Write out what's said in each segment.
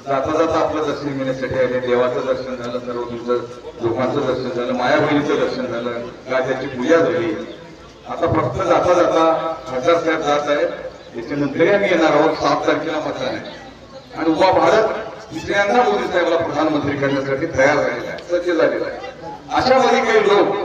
जाता जाता आपलं दर्शन घेण्यासाठी आले. देवाचं दर्शन झालं, सर्व तुमचं लोकांचं दर्शन झालं, माया बहिणीचं दर्शन झालं, गाद्याची पूजा झाली. आता फक्त जाता जाता खासदार साहेब जात आहेत. त्याच्यानंतरही आम्ही येणार आहोत. 7 तारखेला मतदान आहे आणि उभा भारत तिसऱ्यांदा मोदी साहेबांना प्रधानमंत्री करण्यासाठी तयार झालेला आहे, सज्ज झालेला आहे. अशामध्ये काही लोक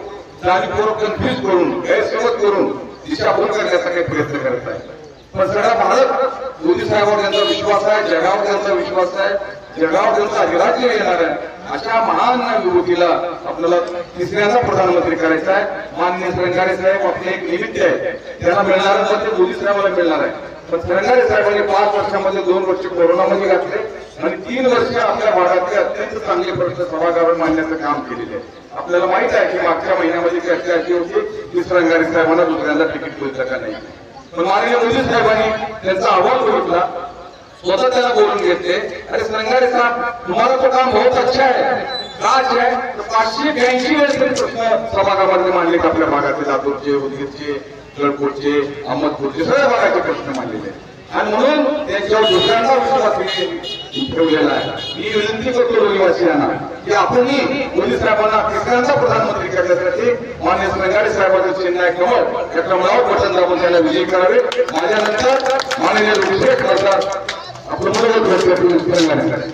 जाणीवपूर्वक कन्फ्युज करून, गैरसमज करून दिशाभूल करण्याचा काही प्रयत्न करत आहेत. पण सगळा भारत मोदी साहेबांवर त्यांचा विश्वास आहे, जगावर त्यांचा विश्वास आहे, जगावर त्यांचा अधिराज्य येणार आहे. अशा महान युवतीला आपल्याला तिसऱ्यांदा प्रधानमंत्री करायचं आहे. माननीय सरंगारे साहेब आपले एक निमित्त आहे, त्याला मिळणार मत ते मोदी साहेबांना मिळणार आहे. पण सरंगारे साहेबांनी 5 वर्षामध्ये 2 वर्ष कोरोनामध्ये घातले आणि 3 वर्ष आपल्या भागातले अत्यंत चांगले प्रश्न सभागृहावर मांडण्याचं काम केलेले आहे. आपल्याला माहित आहे की मागच्या महिन्यामध्ये चर्चा अशी होती की सरंगारे साहेबांना दुसऱ्यांदा तिकीट मिळतं का नाही. पण माननीय मोदी साहेबांनी त्यांचा अहवाल बघितला, स्वतः त्याला बोलून घेतले. अरे सरंगारे साहेब, तुम्हाला तो काम बहुत अच्छा है. काच आहे 582 वेळेस प्रश्न सभागृहामध्ये मांडले का आपल्या भागाचे, लातूरचे, उदगीरचे, गडकोटचे, अहमदपूरचे सगळ्या भागाचे प्रश्न मांडलेले आणि म्हणून त्यांच्यावर दुसऱ्यांदा विश्वास ठेवलेला आहे. मी विनंती करतो रहिवासियांना की आपणही मोदी साहेबांना तिसऱ्यांदा प्रधानमंत्री करण्यासाठी माननीय सरंगारे साहेबांचं चिन्ह आहे कमळ, या कमळावर बटन दाबून त्यांना विजयी करावे. माझ्यानंतर माननीय विशेष खासदार आपलं मनोगत व्यक्त करून सरंगारे साहेब.